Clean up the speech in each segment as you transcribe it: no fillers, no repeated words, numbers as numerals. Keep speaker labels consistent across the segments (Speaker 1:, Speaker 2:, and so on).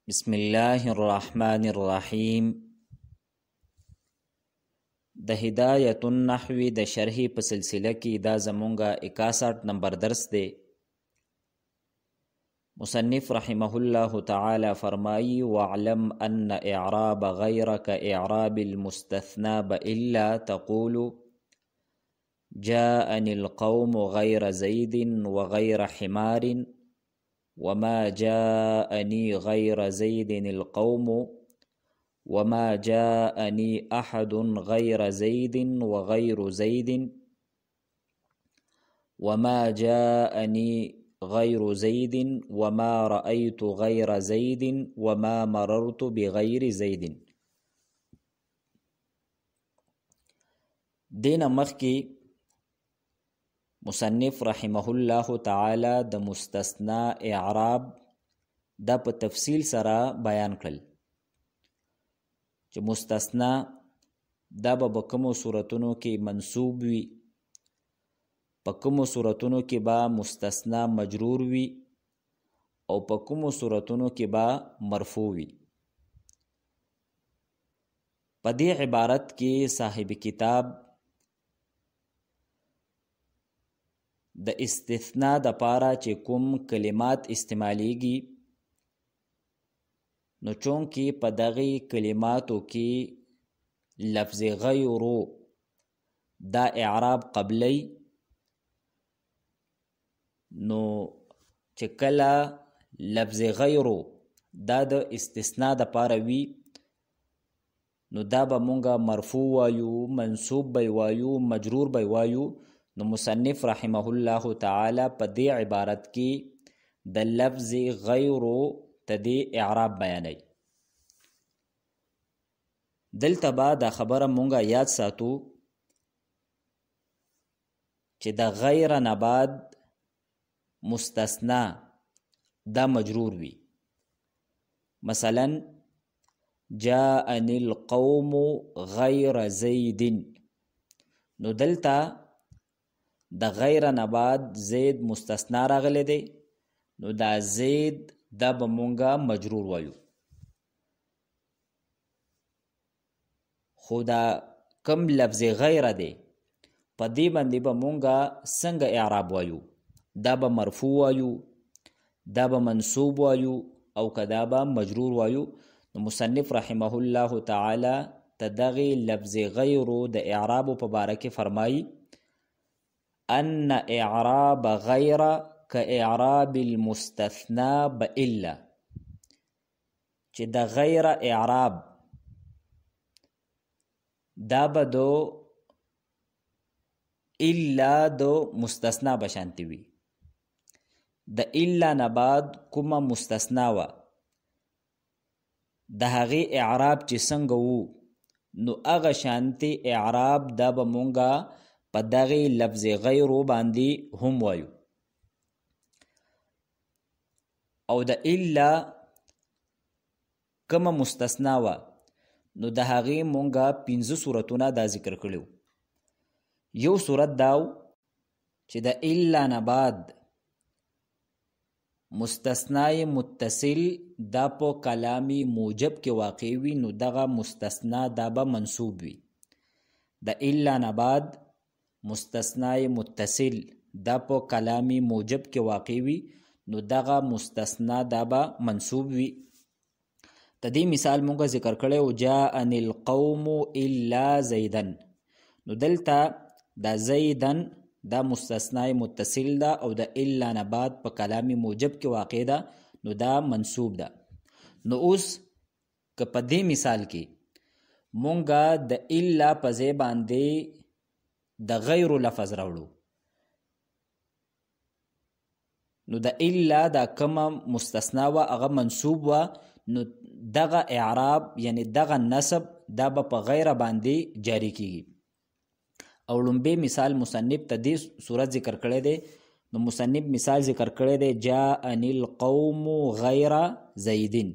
Speaker 1: بسم الله الرحمن الرحیم. د هدایت النحو د شرح په سلسله کې دا زمونږه 61 نمبر درس دی. مصنف رحمه الله تعالی فرمایی: واعلم ان اعراب غیر كاعراب المستثنى بإلا تقول جاءني القوم غير زيد وغير حمار وما جاءني غير زيد القوم وما جاءني أحد غير زيد وغير زيد وما جاءني غير زيد وما رأيت غير زيد وما مررت بغير زيد. دین مخکی مصنف رحمه الله تعالی د مستثنا اعراب دا په تفصیل سره بیان کړل چې مستثنا دا به کومو صورتونو کې منصوب وي، په کومو صورتونو کې به مستثنا مجرور وي او په کومو صورتونو کې به مرفوع وي. په دې عبارت کې صاحب کتاب د استثناء د پاره چې کوم کلمات استعمالیږي نو چونکې په دغه کلماتو کې لفظ غیرو دا اعراب قبلی نو چې کله لفظ غیرو دا د استثناء د پاره وي نو دا به مونږه مرفوع وایو، منصوب به وایو، مجرور به وایو. نو مصنف رحمه الله تعالی په دې عبارت کې د لفظ غیرو ته د اعراب بیانوي. دلته به دا خبره مونږه یاد ساتو چې د غیر نه بعد مستثنا دا مجرور وي. مثلا جاءني القوم غیر زید، نو دلته د غیر نه بعد زید مستثنا راغلی دی، نو دا زید دا به مونږه مجرور وایو. خو دا کم لفظ غیر دی په دې باندې به مونږه څنګه اعراب وایو؟ دا به مرفوع وایو، دا به منصوب وایو او که دا به مجرور وایو. نو مصنف رحمه الله تعالی ته دغې لفظ غیرو د اعرابو په باره کې فرمایي ان اعراب غیر كاعراب المستثنى بإلا، چې د غیر اعراب دا به دو الا دو مستثنا بشانتی وي. د الا نه بعد کومه مستثنا وه د هغې اعراب چې څنګه وو نو هغه شانتي اعراب دا به مونږه په دغې لفظ غیرو باندې هم وایو. او د الا کومه مستثنا وه نو د هغې مونږه 5 صورتونه دا ذکر کړي. یو صورت داو چې د الا نه بعد مستثنای متصل دا په کلامی موجب کې واقع وي، نو دغه مستثنا دا به منصوب وي. د الا نه بعد مستثنای متصل دا په کلامی موجب کې واقع وي، نو دغه مستثنا دا به منصوب وي. تدې مثال مونږه ذکر کړی او جاءني القوم الا زیدن، نو دلته دا زیدن دا مستثنای متصل ده او د الا نه بعد په کلامی موجب کې واقع ده، نو دا منصوب ده. نو اوس که په دې مثال کې مونږه د الا په ځای باندې د غیرو لفظ راوړو نو د الا دا کومه مستثنا وه هغه منصوب وه، نو دغه اعراب یعنی دغه نصب دا به په غیره باندې جاری کیږي. او لومبی مثال مصنف ته دې صورت ذکر کړی دی. نو مصنف مثال ذکر کړی دی جاءني القوم غیر زیدین،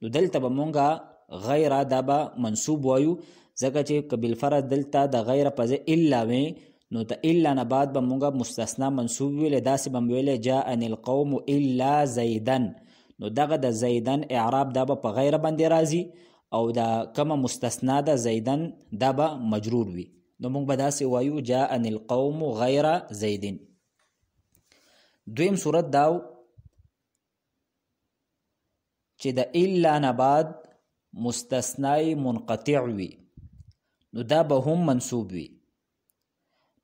Speaker 1: نو دلته به مونږه غیره دا به منصوب وایو ځکه چې که بالفرض دلته د غیره په ځای الا وی نو د الا نه بعد به مونږه مستثنا منصوب ویلې، داسې به م ویلې جاءني القوم الا زیدن، نو دغه د زیدن اعراب دا به په غیر باندې راځي او دا کومه مستثنا ده زیدن دا به مجرور وي. نو موږ به داسې وایو جاءني القوم غیر زیدن. دویم صورت داو چې د الا نه بعد مستثنای منقطع وي نو دا به هم منصوب وي.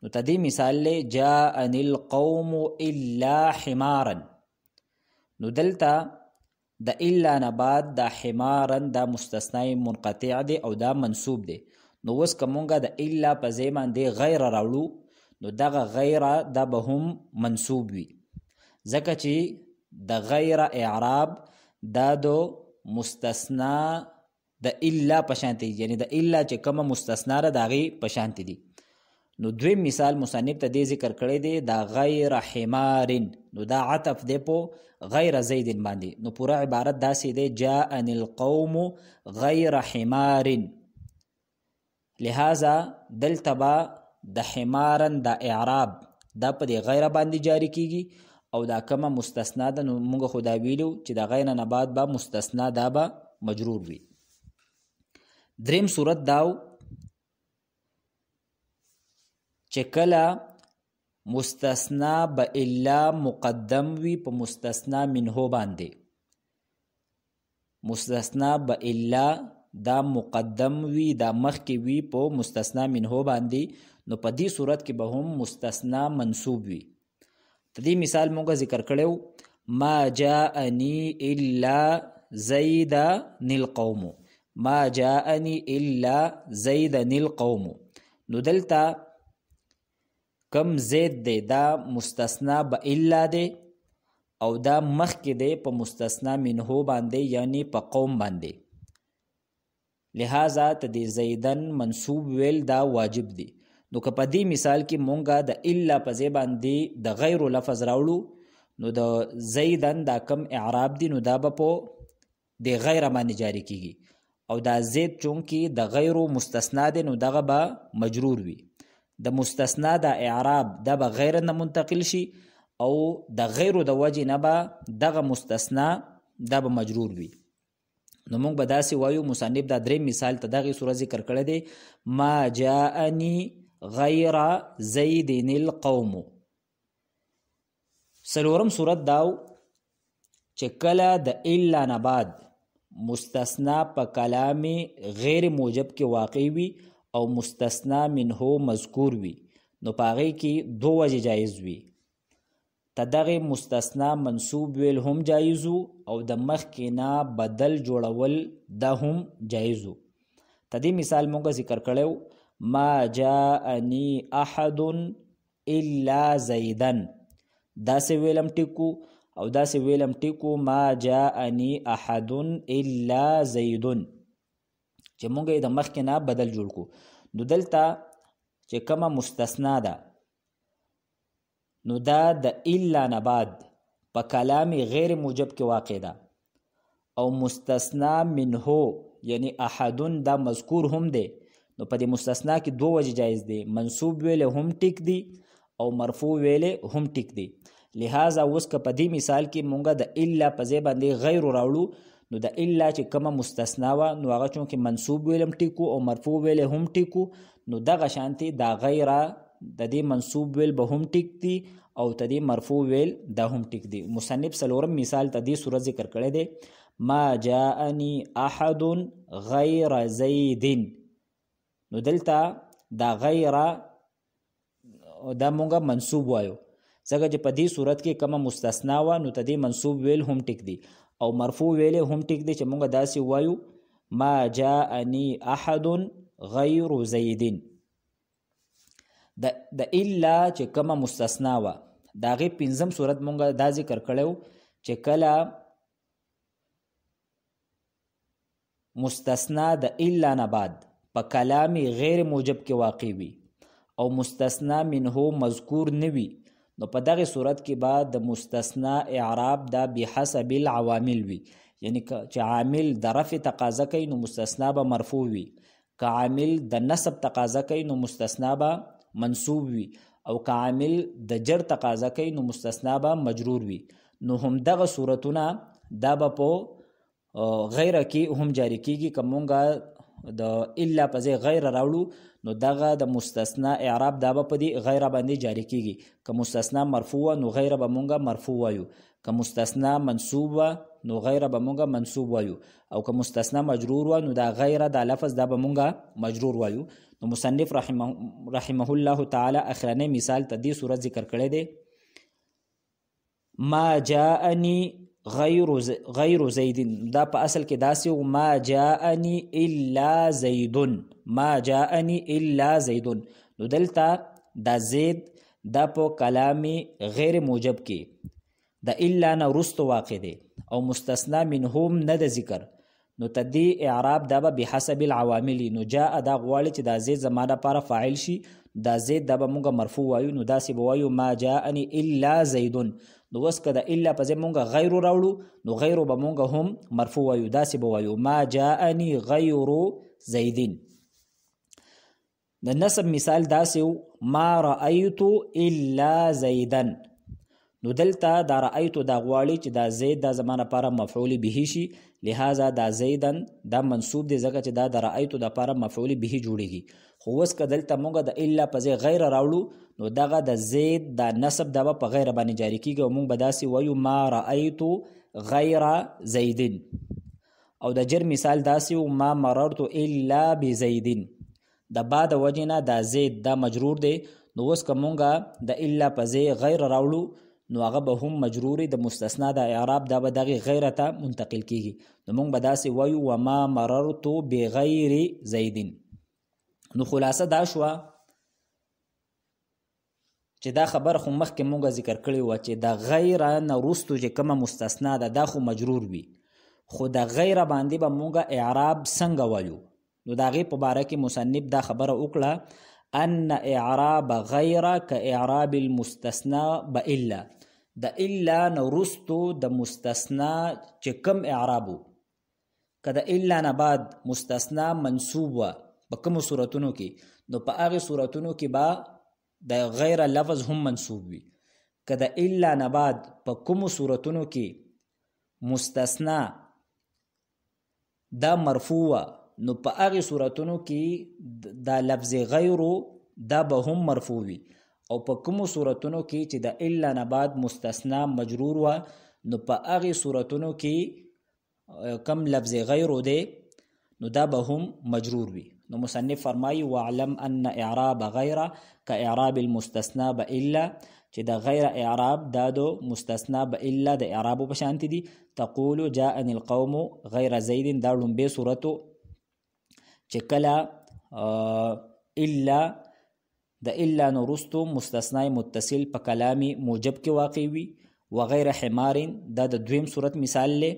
Speaker 1: نو تدې مثال له جاءني القوم الا حمارا. نو دلته د الا نه بعد د حمارا دا مستثنای منقطع دی او دا منصوب دی. نو اوس کومګه د الا په ځای باندې غیر راوړو نو دغه غیر دا به هم منصوب وي ځکه چې د غیر اعراب دا دو مستثنا د الا پشانتی یعنی د الا چې کومه مستثنا را داغي پشانتی دي. نو دویم مثال مصنف ته دې ذکر کړی دی دا غیر حمار. نو دا عطف دی په غیر زید باندې. نو پورا عبارت داسې دی جاءني القوم غیر حمار. لہذا دلتبا د حمارن د اعراب دا په دې غیر باندې جاری کیږي او دا کومه مستثنا ده. نو موږ خو دا ویلو چې د غیر نه بعد با مستثنا دا به مجرور وي. دریم صورت داو چې کله مستثنا به الا مقدم وي په مستثنا منه باندې. مستثنا به الا دا مقدم وي دا مخکې وي په مستثنا منه باندې. نو په دې صورت کې به هم مستثنا منصوب وي. تدې مثال موږ ذکر کړو ما جاءني الا زيدن القوم. ما جاءني الا زيدن القوم. نو دلته کم زید دی دا مستثنا به الا دی او دا مخکې دی په مستثنا منه باندې یعنی په قوم باندې. لہذا ته د زیدن منصوب ویل دا واجب دی. نو که په دې مثال کې مونږه د الا په ځای باندې د غیر لفظ راوړو نو د زیدن دا کم اعراب دی نو دا به په د غیر باندې جاری کیږي او دا زید چونکی د غیر مستثنا دی نو دغه به مجرور وي. د مستثنا د اعراب دا به غیر نه منتقل شي او د غیر د وجه نه به دغه مستثنا دا به مجرور وي. نو موږ به داسې وایو مصنف دا دریم مثال ته دغه صورت ذکر کړی دی ما جاءني غیر زیدن القوم. څلورم صورت داو چې کله د الا نه بعد مستثنا په کلام غیر موجب کې واقع وي او مستثنا منه مذکور وي نو پاغې کې دو وجه جایز وي. تدغه مستثنا منصوب ویل هم جایزو او د مخکې نه بدل جوړول دا هم جایزو. تدې مثال موږ ذکر کړو ما جاءني احد الا زیدن. دا سه ویلم ټیکو او دا سه ویلم ټیکو ما جاءني احد الا زیدن چې موږ د مخکې نه بدل جوړ کو. نو دلته چې کومه مستثنا ده نو دا د الا نه بعد په کلام غیر موجب کې واقع ده او مستثنا منه یعنی احدن دا مذکور هم دی. نو په دې مستثنا کې دو وجه جایز دی منصوب ویل هم ټیک دی او مرفوع ویل هم ټیک دی. لہذا اوس که په دې مثال کې مونږه د الا په ځای باندې غیر راوړو نو د الا چې کومه مستثنا و نو هغه چون کې منصوب ویلم ټیکو او مرفوع ویل هم ټیکو نو دغه شانتي دا غیر د دې منصوب ویل به هم ټیک دی او د دې مرفوع ویل دا هم ټیک دی. مصنف څلورم مثال ته دې صورت ذکر کړی دی ما جاءني احد غیر زید. نو دلته دا غیر دا مونږه منصوب وایو ځکه چې په دې صورت کې کومه مستثنا و نو ته دې منصوب ویل هم ټیک دی او مرفوع ویل هم ټیک دی چې مونږه داسې وایو ما جاءني احد غیر زید. د الا چې کومه مستثنا و دا غي پنځم صورت مونږه دا ذکر کړو چې کله مستثنا د الا نه بعد په کلام غیر موجب کې واقع وي او مستثنا منه مذکور نه وي نو په دغه صورت کې بعد د مستثنا اعراب دا بحسب العوامل وي. یعنی چې عامل د رفع تقاضا کوي نو مستثنا به مرفوع وي، که عامل د نصب تقاضا کوي نو مستثنا به منصوب وي، او که عامل د جر تقاضا کوي نو مستثنا به مجرور وي. نو هم دغه صورتونه دا به په غیر کې هم جاری کیږي. که مونږ د الا په ځای غیر راوړو نو دغه د مستثنا اعراب دا به په دې غیر باندې جاری کیږي. که مستثنا مرفوع نو غیر به مونږ مرفوع وایو، که مستثنا منصوب نو غیر به مونږ منصوب وایو، او که مستثنا مجرور و نو دا غیر دا لفظ دا به مونږ مجرور وایو. نو مصنف رحمه الله تعالی اخرنی مثال ته دې صورت ذکر کړی دی. ما جاءنی غیر زیدن، دا په اصل کې داسې و ما جاءنی الا زیدن، ما جاءنی الا زیدن. نو دلته دا زید دا په کلام غیر موجب کې د الا نه وروسته واقع دی او مستثنا منهم نه د ذکر، نو تدی اعراب دا به بحسب العوامل. نو جاء دا غواړي چې دا زید زمانه لپاره فاعل شي، دا زید دا به مونږ مرفوع وایو، نو داسې به وایو ما جاءنی الا زیدن. نو اوس که د الا په ځای مونږ غیر راوړو نو غیر به مونږ هم مرفوع وایو، داسې به وایو ما جاءنی غیر زیدین. د نصب مثال داسې ما رأیت الا زیدن. نو دلته دا رأیت دا غواړي چې دا زید دا زمانه لپاره مفعول به شي، لہذا دا زیدن دا منصوب دی ځکه چې دا د رأیت د لپاره مفعول به جوړیږي. خو اوس که دلته مونږ د الا په ځای غیر راوړو نو دغه د زید دا نصب دا په غیر باندې جاری کیږي او مونږ به داسې وایو ما رأیت غیر زیدن. او د جر مثال داسې ما مررت الا بزیدن. د با د وجې نه دا زید دا مجرور دی، نو اوس که مونږ د الا په ځای غیر راوړو نو هغه به هم مجروري، د مستثنا د اعراب دا به دغه غیر ته منتقل کیږي. نو مونږ به داسې وایو وما مررت بغیر زیدن. نو خلاصه دا شوه چې دا خبر خو مخکې مونږ ذکر کړی و چې د غیر نه وروستو چې کومه مستثنا ده دا خو مجرور وي، خو د غیر باندې به مونږ اعراب څنګه وایو. نو د هغې په باره کې مصنف دا خبره وکړه ان اعراب غیر کاعراب المستثنا بالا. د الا نه وروستو د مستثنا چې کوم اعرابو، که د الا نه بعد مستثنا منصوب و په کومو صورتونو کې، نو په هغې صورتونو کې به د غیر لفظ هم منصوب وي. که د الا نه بعد په کومو صورتونو کې مستثنا دا مرفوع نو په هغې صورتونو کې دا لفظ غیرو دا به هم مرفوع وي، او په کومو صورتونو کې چې د الا نه بعد مستثنا مجرور و نو په هغې صورتونو کې کم لفظ غیرو دی نو دا به هم مجرور وي. نو مصنف فرمایي واعلم ان اعراب غیر کاعراب المستثنا بالا، چې د غیر اعراب دا د مستثنا بالا د اعرابو په شانتي دي. تقول جاءني القوم غیر زید، دا لومبې صورتو چې کله الا د الا نه وروستو مستثنای متصل په کلام موجب کې واقع وي. وغیر حمار دا د دویم صورت مثال لی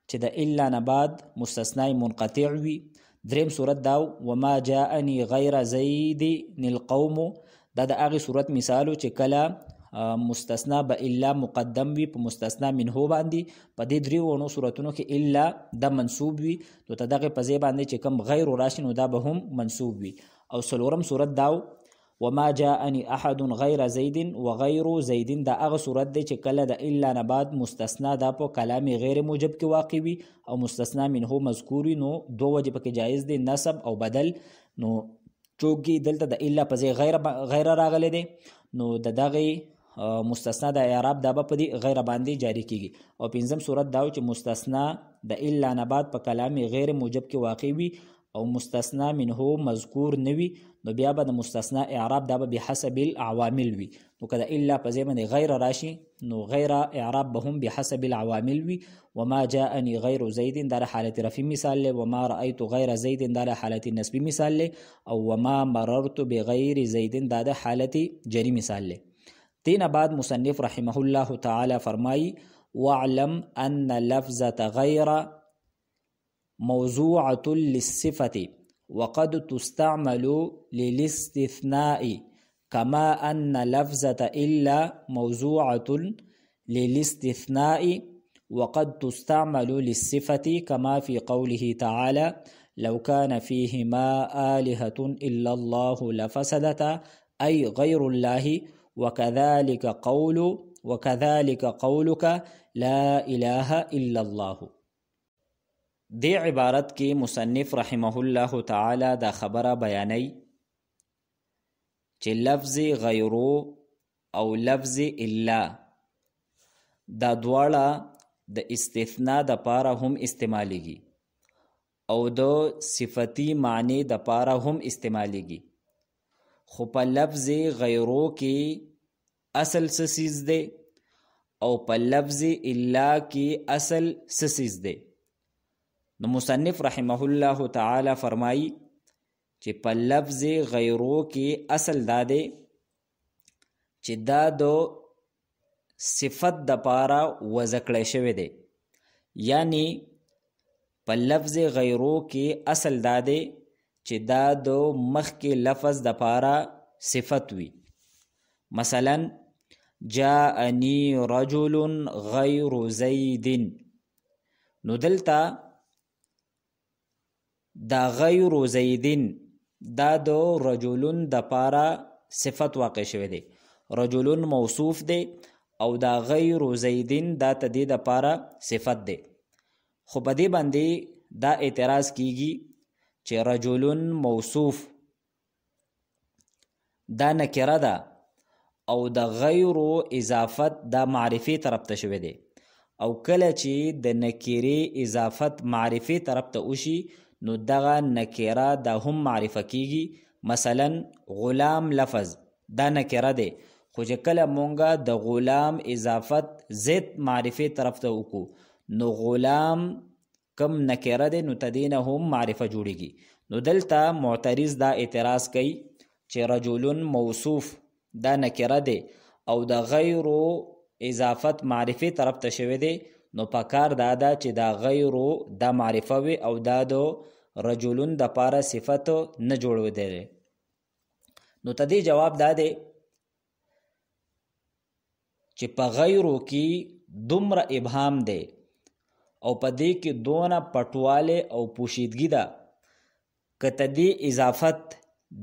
Speaker 1: چې د الا نه بعد مستثنای منقطع وي. دریم صورت دا وما جاءنی غیر زید القوم، دا د هغې صورت مثالو چې کله مستثنا به الا مقدم وي په مستثنا منهو باندې. په دې دریو صورتونو کې الا دا منصوب وي، نو ته دغې په ځای باندې چې کوم غیر راشي نو دا به هم منصوب وي. او څلورم صورت دا وما جاءني احد غیر زید وغیر زید، دا هغه صورت دی چې کله د الا نه بعد مستثنا دا په کلام غیر موجب کې واقع وي او مستثنا منه مذکور وي. نو دو وجه پکې جایز دی، نصب او بدل. نو چونکې دلته د الا په ځای غیر راغلی دی نو د دغې مستثنا د اعراب دا به په دې غیر باندې جاری کیږي. او پنځم صورت دا چې مستثنا د الا نه بعد په کلام غیر موجب کې واقع وي او مستثنا منه مذکور نوي، نو بیا به د مستثنا اعراب دا به بحسب العوامل وي. نو که د الا په ځای باندې غیر راشي نو غیر اعراب به هم بحسب العوامل وي. وما جاءني غیر زید دا د حالت رفع مثال لی، وما رأیت غیر زید دا د حالت نسبی مثال لی، او وما مررت بغیر زید دا د حالت جری مثال لی. دین بعد مصنف رحمه الله تعالی فرمائی واعلم ان لفظة غیر موضوعة للصفة وقد تستعمل للاستثناء كما أن لفظة إلا موضوعة للاستثناء وقد تستعمل للصفة كما في قوله تعالى لو كان فيهما آلهة إلا الله لفسدتا أي غير الله. وكذلك قول وكذلك قولك لا اله الا الله. دی عبارت کې مصنف رحمه الله تعالی دا خبره بیانوي چې لفظ غیرو او لفظ الا دا دواړه د استثناء د پاره هم استعمالیږي او د صفتی معنی د پاره هم استعمالیږي، خو په لفظ غیرو کې اصل سسیز دی او په لفظ الا کې اصل سسیز دی. نو مصنف رحمه الله تعالی فرمایي چې په لفظ غیرو کې اصل دا دی چې دا د صفت د پاره وضع کړی شوی دی، یعنی په لفظ غیرو کې اصل دا دی چې دا د مخکې لفظ د پاره صفت وي. مثلا جاءنی رجل غیر زید، نو دلته دا غیر زیدین دا د رجلون د پاره صفت واقع شوی دی، رجلون موصوف دی او دا غیر زیدین دا تدې د پاره صفت دی. خو په دې باندې دا اعتراض کیږي چې رجلون موصوف دا نکره ده او د غیر اضافت دا معرفي طرف ته شوی دی، او کله چې د نکری اضافت معرفي طرف ته وشي نو دغه نکره دا هم معرفه کیږي. مثلا غلام لفظ دا نکره دی، خو چې کله مونږه د غلام اضافت زید معرفي طرف ته وکړو نو غلام کم نکره دی نو تدینه هم معرفه جوړیږي. نو دلته معترض دا اعتراض کوي چې رجلون موصوف دا نکره دی او د غیرو اضافت معرفي طرف ته شوی دی، نو پکار دا ده چې دا غیرو دا معرفه وي او دا د رجلون د پاره صفت نه جوړو دی. نو تدې جواب دا دی چې په غیرو کې دومره ابهام دی او په دې کې دونه پټواله او پوشیدګي ده که تدې اضافت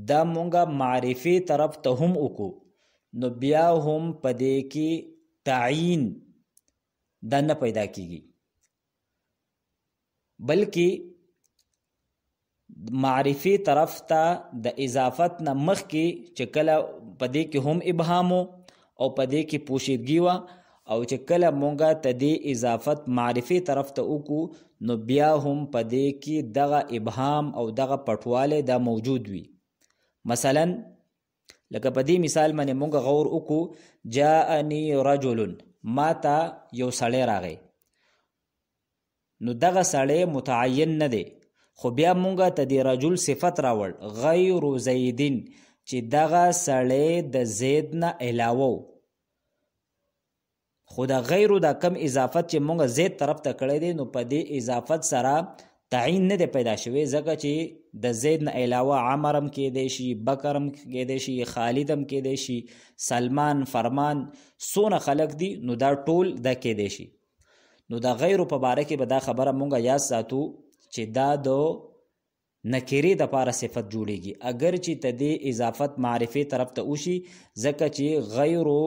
Speaker 1: دا مونږه معرفي طرف ته هم وکړو نو بیا هم په دې کې تعیین دا نه پیدا کیږي، بلکې معرفي طرف ته د اضافت نه مخکې چې کله په دې کې هم ابهام او په دې کې پوشیدګي وه او چې کله مونږه تدې اضافت معرفي طرف ته وکړو نو بیا هم په دې کې دغه ابهام او دغه پټواله دا موجود وي. مثلا لکه په دې مثال باندې مونږه غور وکړو جاءنی رجل، ما ته یو سړی راغی، نو دغه سړی متعین نه دی، خو بیا مونږه ته د رجل صفت راوړ غیر زیدین چې دغه سړی د زید نه علاوه، خو د غیرو دا کم اضافت چې مونږه زید طرف ته کړی دی نو په دې اضافت سره تعین نه دی پیدا شوی، ځکه چې د زید نه علاوه عمرم کېدی شي، بکرم کېدی شي، خالدم کېدی شي، سلمان، فرمان، څونه خلق دي نو دا ټول دا کېدی شي. نو د غیرو په باره کې به دا خبره مونږه یاد ساتو چې دا د نکری د پاره صفت جوړیږي اگر چې تدې اضافت معرفي طرف ته وشي، ځکه چې غیرو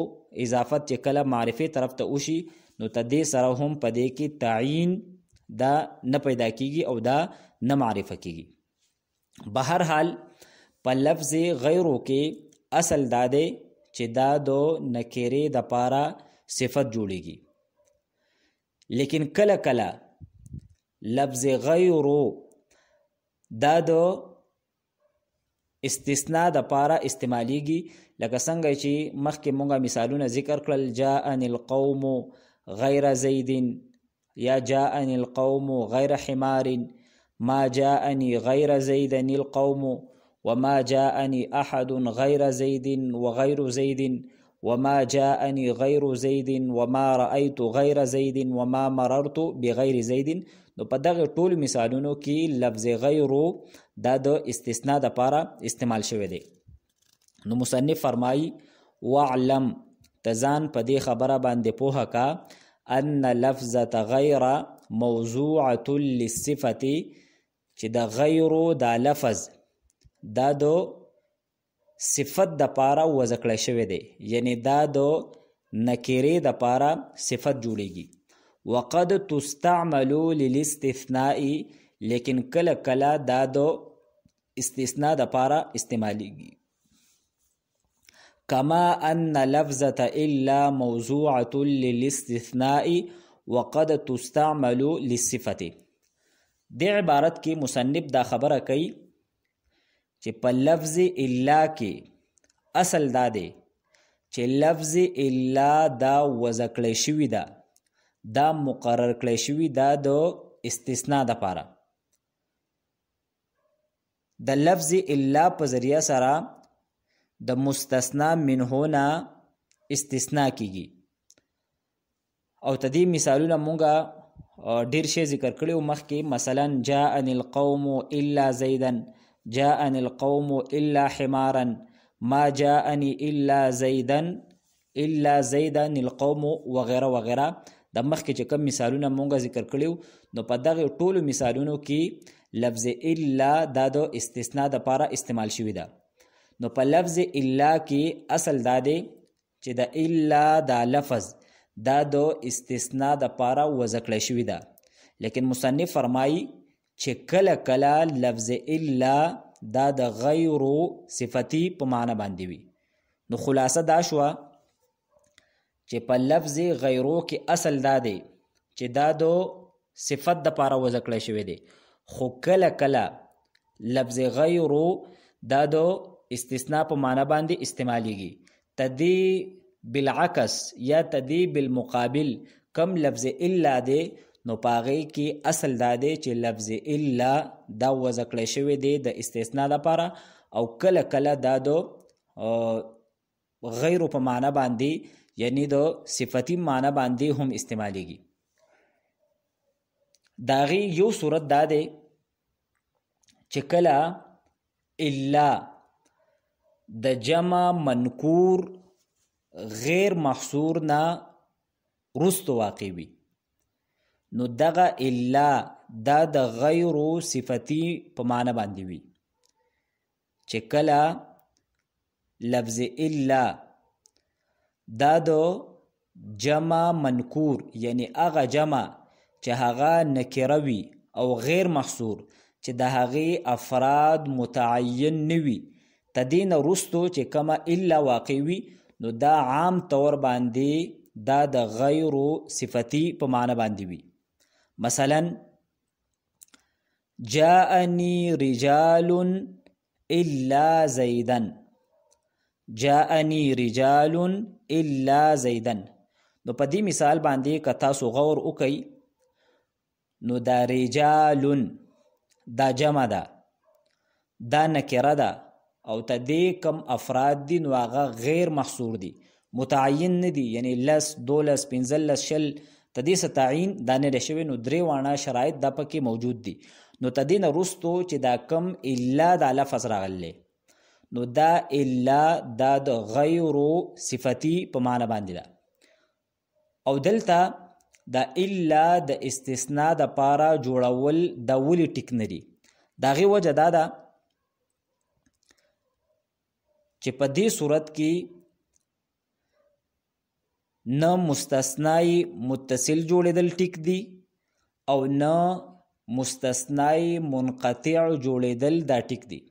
Speaker 1: اضافت چې کله معرفي طرف ته وشي نو تدې سره هم په دې کې تعیین دا نه پیدا کیږي او دا نه معرفه کیږي. بهر حال په لفظ غیرو کې اصل دا دی چې دا د نکری د پاره صفت جوړیږي، لیکن کله کله لفظ غیرو دا د استثناء د پاره استعمالیږي، لکه څنګه چې مخکې مونږه مثالونه ذکر کړل جاءنی القوم غیر زید یا جاءنی القوم غیر حمار، ما جاءنی غیر زید القوم وما جاءنی احد غیر زید وغیر زید وما جاءنی غیر زید وما رأیت غیر زید وما مررت بغیر زید. نو په دغه ټول مثالونو کې لفظ غیرو دا د استثناء د پاره استعمال شوی دی. نو مصنف فرمایي واعلم تزان په دې خبره باندې پوهه کا ان لفظه غیر موضوعه للصفه چې د غیرو دا لفظ دا د صفت د پاره وضع کړی شوی دی، یعنی دا د نکرې د پاره صفت جوړیږي. وقد تستعمل للاستثناء لیکن کله کله دا د استثناء د پاره استعمالیږي. کما ان لفظة الا موضوعة للاستثناء وقد تستعمل للصفة. د عبارت کې مصنف دا خبره کوي چې په لفظ الا کې اصل دا دی چې لفظ الا دا وضع کړی شوی ده، دا مقرر کړی شوی ده د استثناء د پاره. د لفظ الا په ذریعه سره د مستثنا منه نه استثناء کیږي. او تدې مثالونه مونږه ډیر شی ذکر کړو مخکې، مثلا جاءني القوم الا زيدا، جاءني القوم الا حمارا، ما جاءني الا زيدا، الا زيدا القوم وغیره وغیره. د مخکې چې کوم مثالونه مونږه ذکر کړو نو په دغه ټولو مثالونو کې لفظ الا دا د استثناء د پاره استعمال شوی ده. نو په لفظ الا کې اصل دا دی چې د الا دا لفظ دا د استثناء د پاره وضع کړی شوی ده. لیکن مصنف فرمایي چې کله کله لفظ الا دا د غیر صفتی په معنی باندې وي. نو خلاصه دا شوه چې په لفظ غیرو کې اصل دا دی چې دا د صفت د پاره وضع کړی شوی دی، خو کله کله لفظ غیرو دا د استثناء په معنی باندې استعمالیږي. تدی بالعکس یا تدی بالمقابل کم لفظ الا دی نو پاغی کې اصل دا دی چې لفظ الا دا وضع کړی شوی دی د استثناء لپاره، او کله کله دا د غیر په معنی باندې یعنی د صفتی معنی باندې هم استعمالیږي. داغي یو صورت دا دی چې کله الا د جمع منکور غیر محصور نه رستو واقع وي، نو دغه الا دا د غیر صفتی په معنی باندې وي. چې کله لفظ الا دا د جمع منکور یعنی هغه جمع چې هغه نکره وي او غیر محصور چې د هغې افراد متعین نوي، تدین رستو چې کما الا واقع وي نو دا عام طور باندې دا د غیر صفتی په معنی باندې وي. مثلا جاءني رجال الا زيدا، جاءني رجال الا زيدا. نو په دې مثال باندې که تاسو غور وکئ نو دا رجال دا جمع ده، دا نکره ده، او تدې کم افراد دي نو هغه غیر محصور دي، متعین نه دي، یعنی لس، دولس، پنځلس، شل، تدې څه تعین دا نه دی شوی. نو درې واړه شرایط دا پکې موجود دي. نو تدې نه وروستو چې دا کم الا دا لفظ راغلی نو دا الا دا د غیر صفتی په معنی باندې ده. او دلته دا الا د استثناء د پاره جوړول دا ولې ټیک نه دي؟ د هغې وجه دا ده چې په دې صورت کې نه مستثنای متصل جوړېدل ټیک دي او نه مستثنای منقطع جوړېدل دا ټیک دي.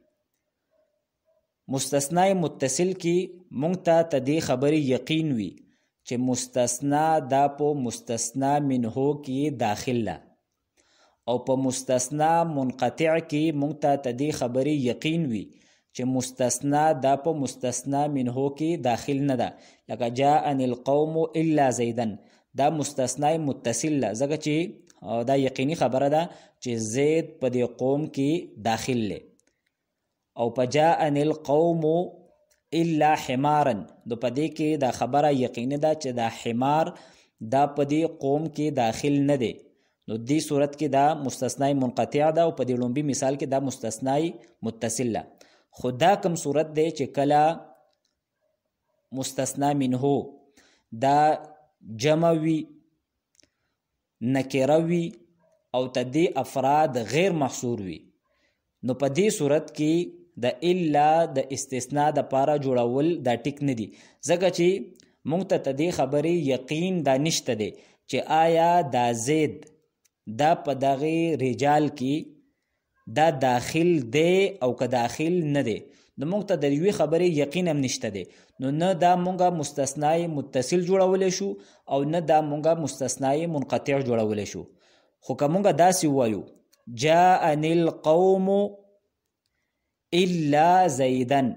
Speaker 1: مستثنای متصل کې مونږ ته دې خبرې یقین وي چې مستثنا دا په مستثنا منه کې داخل ده، او په مستثنا منقطع کې مونږ ته دې خبرې یقین وي چې مستثنا دا په مستثنا منه کې داخل نه ده. لکه جاءني القوم الا زيدا دا مستثنای متصل ده، ځکه چې دا یقیني خبره ده چې زید په دې قوم کې داخل له. او په جاءني القوم الا حمارا نو په دې کې دا خبره یقیني ده چې دا حمار دا په دې قوم کې داخل نه دی. نو دې صورت کې دا مستثنای منقطع ده او په دې لومبي مثال کې دا مستثنای متصل ده. خو دا کم صورت دی چې کله مستثنا منه دا جمع وي، نکره وي او تدې افراد غیر محصور وي، نو په دې صورت کې د الا د استثناء د پاره جوړول دا ټیک نه دي، ځکه چې مونږ ته د دې خبرې یقین دا نشته دی چې آیا دا زید دا په دغه رجال کې دا داخل دی او که داخل نه دی. نو مونږ ته د یوې خبرې یقین هم نشته دی، نو نه دا مونږه مستثنای متصل جوړولی شو او نه دا مونږه مستثنای منقطع جوړولی شو. خو که مونږه داسې ووایو جاءنی القوم الا زیدن،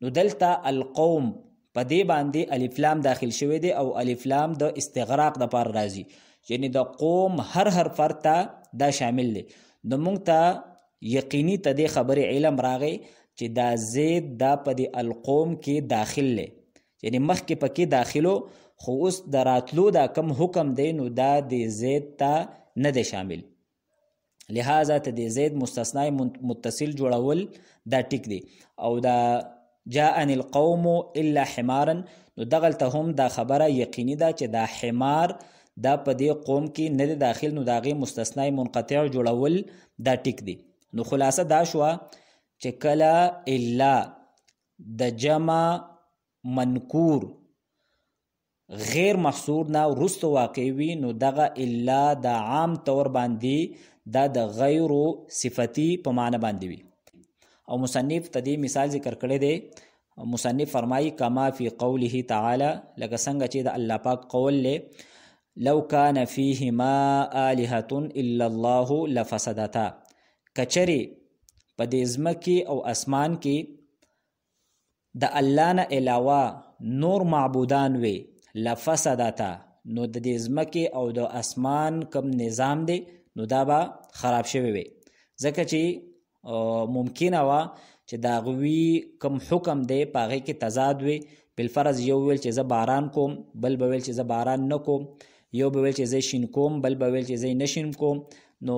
Speaker 1: نو دلته القوم په دې باندې الف لام داخل شوی دی او الف لام د استغراق د پار راځي، یعنی د قوم هر فرد ته دا شامل دی. نو مونږ ته یقیني ته دې خبرې علم راغی چې دا زید دا په دې القوم کې داخل دی، یعنی مخکې پکې داخلو خو اوس د راتلو دا کم حکم دی نو دا د زید ته نه دی شامل. لہذا ته د زید مستثنای متصل جوړول دا ټیک دی. او دا جاءنی القوم الا حمارا، نو دغلته هم دا خبره یقیني ده چې دا حمار دا په دې قوم کې نه دی داخل، نو د هغې مستثنای منقطع جوړول دا ټیک دی. نو خلاصه دا شوه چې کله الا د جمع منکور غیر محصور نه وروسته واقع وي نو دغه الا د عام طور باندې دا د غیرو صفتی په معنی باندې وي. او مصنف ته دې مثال ذکر کړی دی. مصنف فرمایي کما فی قوله تعالی، لکه څنګه چې د الله پاک قول له لو کان فیهما آلهة الا الله لفسدتا، کچری په دې ځمکې او اسمان کې د الله نه علاوه نور معبودان وي لفسدتا، نو د دې ځمکې او د اسمان کوم نظام دی نو دا به خراب شوی وي. ځکه چې ممکنه وه چې د هغوی کوم حکم دی په هغې کې تضاد وي. بالفرض یو ویل چې زه باران کوم، بل به ویل چې زه باران نه کوم، یو به ویل چې زه شین کوم، بل به ویل چې زه نه شین کوم. نو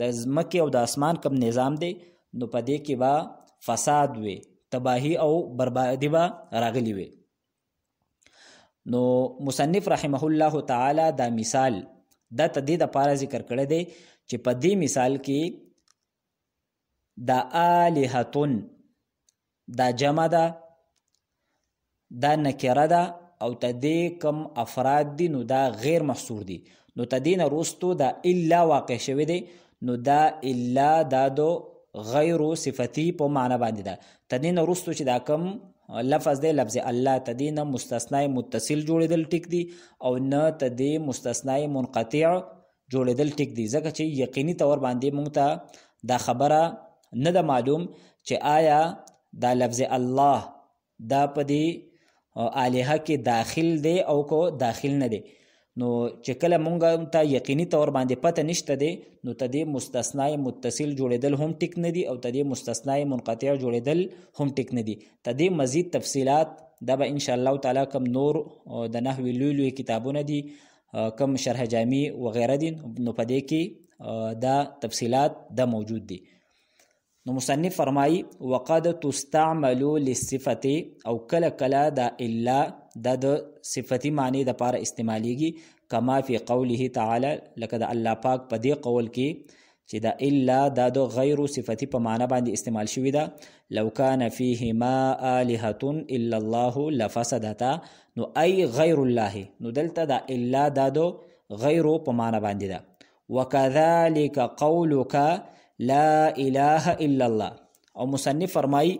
Speaker 1: د ځمکې او د اسمان کوم نظام دی نو په دې کې به فساد وي، تباهي او بربادي به راغلی وي. نو مصنف رحمه الله تعالی دا مثال دا ته دې دپاره ذکر کړی دی چې په دې مثال کې دا آلهتون دا جمع ده، دا نکره ده او ته دې کم افراد دي نو دا غیر محصور دي. نو ته دې نه وروستو دا الا واقع شوی دی، نو دا الا دا دو غیرو صفتی په معنی باندې ده. ته دې نه وروستو چې دا کم لفظ دی لفظ الله، ته دې نه مستثنای متصل جوړېدل ټیک دي او نه ته دې مستثنای منقطع جوړېدل ټیک دي. ځکه چې یقیني طور باندې مونږ ته دا خبره نه ده معلوم چې آیا دا لفظ الله دا په دې الهه کې داخل دی او کو داخل نه دی. نو چې کله مونږ ته یقیني طور باندې پته نشته دی نو ته دې مستثنای متصل جوړېدل هم ټیک نه دي او ته دې مستثنای منقطع جوړېدل هم ټیک نه دي. ته دې مزید تفصیلات دا به ان شاء الله تعالی کم نور د نحوی لوی کتابونه دي، کم شرح جامی وغیره دي، نو په دې کې دا تفصیلات دا موجود دي. نو مصنف فرمایي وقد تستعمل للصفه، او کله کله دا الا دا د صفتی معنی د پاره استعمالیږي کما فی قوله تعالی، لکه د الله پاک په دې قول کې چې دا الا دا د غیر صفتی په معنی باندې استعمال شوی ده. لو کان فیهما آلهة الا الله لفسدتا، نو ای غیر الله، نو دلته دا الا دا د غیر په معنی باندې ده. وکذلک قولک لا اله الا الله، او مصنف فرمای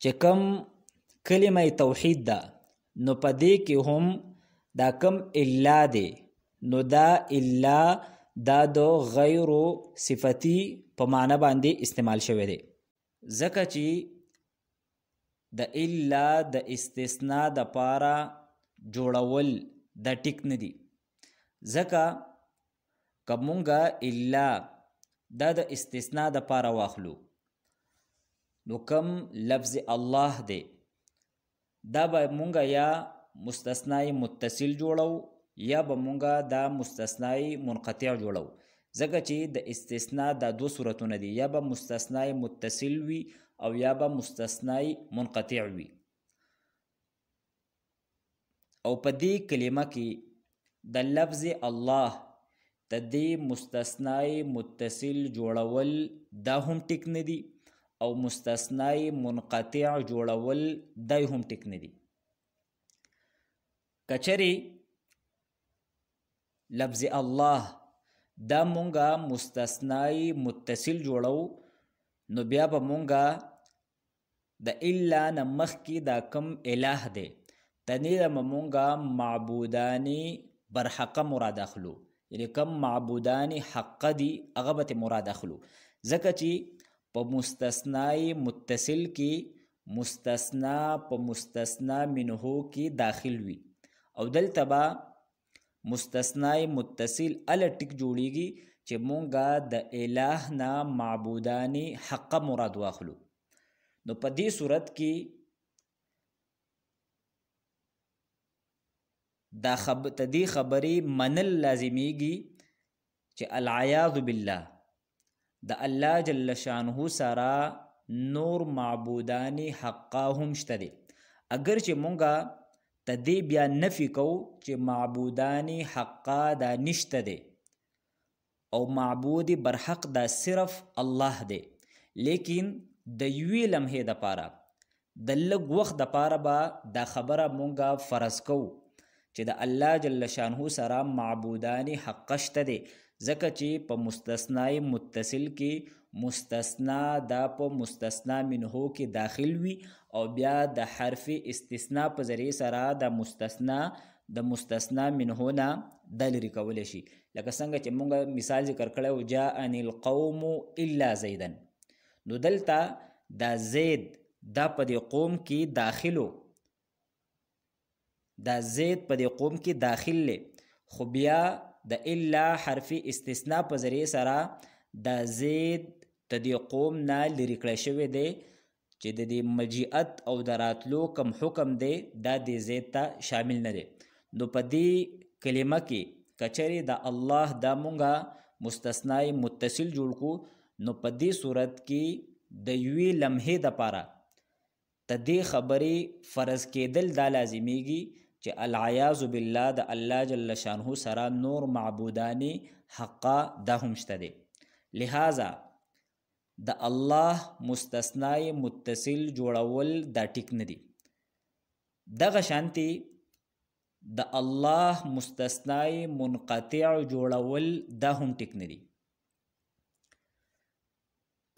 Speaker 1: چې کم کلمه توحید ده نو په دې کې هم دا کم الا دی، نو دا الا دا د غیر صفتی په معنی باندې استعمال شوی دی. ځکه چې د الا د استثناء د پاره جوړول دا ټیک نه دی. ځکه که مونږه الا دا د استثناء د پاره واخلو نو کم لفظ الله دی دا به مونږه یا مستثنای متصل جوړو یا به مونږه دا مستثنای منقطع جوړو. ځکه چې د استثناء دا دو صورتونه دي، یا به مستثنای متصل وي او یا به مستثنای منقطع وي. او په دې کلمه کې د لفظ الله د دې مستثنای متصل جوړول دا هم ټیک نه دي او مستثنای منقطع جوړول دا هم ټیک نه دي. کچری لفظ الله دا مونږه مستثنای متصل جوړو نو بیا به مونږه د الا نه مخکې دا کم اله دی تنې به مونږه معبودانی برحقه مراد اخلو یعنی کم معبودانی حق دی هغه به مراد اخلو ځکه چې په مستثنای متصل کې مستثنا په مستثنا منه کې داخل وي او دلته به مستثنای متصل ال ټیک جوړیږي چې مونږه د الہ نه معبودانی حق مراد واخلو نو په دې صورت کې دا تدې خبرې منل لازمیږي چې العیاذ بالله د الله جل شانه سره نور معبودانی حقا هم شته دي اگر چې مونږه تدې بیا نفي کو چې معبودانی حقا دا نشته دي او معبود برحق دا صرف الله دی لیکن د یوې لمحې دپاره د لږ وخت دپاره به دا خبره مونږه فرض کو چې د الله جل شانه سره معبودانی حق شته دی ځکه چې په مستثنای متصل کې مستثنا دا په مستثنا منه کې داخل وي او بیا د حرف استثناء په ذریعه سره د مستثنا منه نه د لرې کولی شي لکه څنګه چې مونږ مثال ذکر کړی و جاءني القوم الا زیدا نو دلته دا زید دا په دې قوم کې داخلو دا زید په دې قوم کې داخل لی خو بیا د الا حرف استثناء په ذریعه سره دا زید د دې قوم نه لرې کړی شوی دی چې د دې مجیعت او د راتلو کم حکم دی دا د زید ته شامل نه دی نو په دې کلمه کې کچری د الله دا مونږه مستثنای متصل جوړ کو نو په دې صورت کې د یوې لمحې دپاره د دې خبرې فرض کېدل دا لازمیږي چې العیاذ بالله د الله جل شانه سره نور معبودانی حقا دا هم شته دی لہذا د الله مستثنای متصل جوړول دا ټیک نه دی دغه شانتي د الله مستثنای منقطع جوړول دا هم ټیک نه دی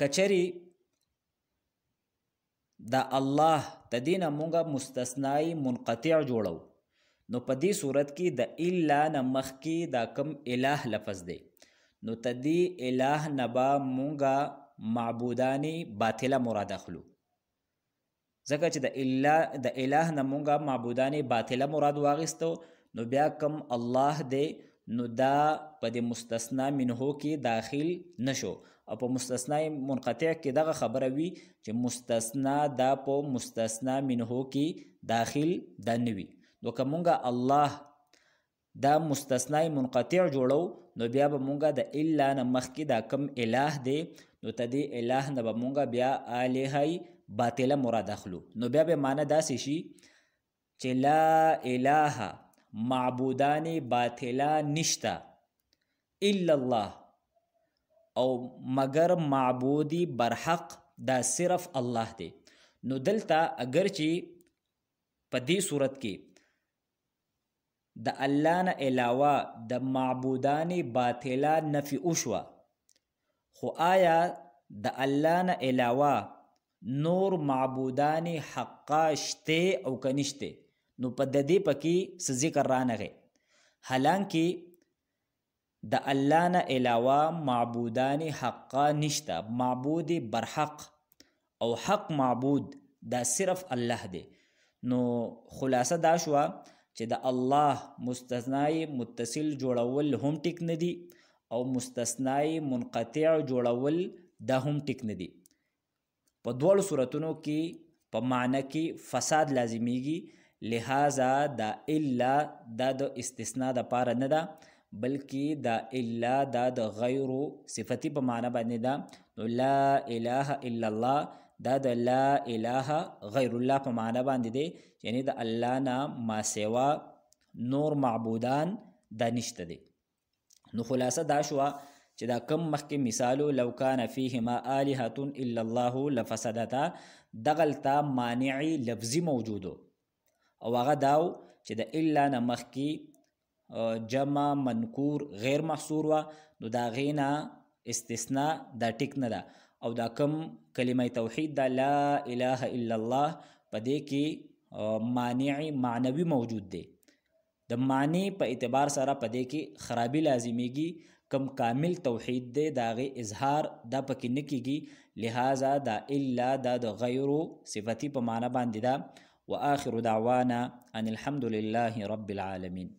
Speaker 1: کچری دا الله تدینه مونږه مستثنای منقطع جوړو نو په دې صورت کې د الا نه مخکې دا کم الہ لفظ دی نو تدی الہ نه به مونږه معبودانی باطله مراد اخلو ځکه چې د الہ نه مونږه معبودانی باطله مراد واغستو نو بیا کم الله دی نو دا په دې مستثنا منه کې داخل نشو او په مستثنا منقطع کې دغه خبره وي چې مستثنا دا په مستثنا منه کې داخل دا نه وي نو که مونږه الله دا مستثنا منقطع جوړو نو بیا به مونږه د الا نه مخکې دا کم الہ دی نو تدې الہ نه به مونږه بیا الہی باطله مراد اخلو نو بیا به معنی داسې شي چې لا الہ معبودانی باطله نشتا الا الله او مگر معبودی برحق دا صرف الله دی نو دلته اگر چې په دې صورت کې د الله نه علاوه د معبودانی باطله نفی وشوه خو آیا د الله نه علاوه نور معبودانی حقا شته او که نشته نو په د دې پکې څه ذکر رانغی حالانکه د الله نه علاوه معبودانی حقا نشته معبود برحق او حق معبود دا صرف الله دی نو خلاصه دا شوه چې د الله مستثنای متصل جوړول هم ټیک نه دي او مستثنای منقطع جوړول دا هم ټیک نه دي په دواړو صورتونو کې په معنی کې فساد لازمیږي لہذا دا الا دا د استثناء د پاره نه ده بلکې دا الا دا د غیر صفتی په معنی باندې ده نو لا اله الا الله دا د لا اله غیر الله په معنی باندې دی یعنی د الله نه ما سوا نور معبودان دا نشته دی نو خلاصه دا شوه چې دا کم مخکې مثالو لو کان فیهما آلهة الا الله لفسدتا دغلتا مانعی لفظی موجودو او هغه داو چې د الا نه مخکې جمع منکور غیر محصور وه نو د هغې نه استثناء دا ټیک نه ده او دا کم کلمه توحید دا لا اله الا الله په دې کې مانع معنوي موجود دی د معنی په اعتبار سره په دې کې خرابي لازمیږي کم کامل توحید دی دا هغې اظهار دا پکې نه کیږي لہذا دا الا دا د غیرو صفتی په معنی باندې ده. واخر دعوانا ان الحمد لله رب العالمين.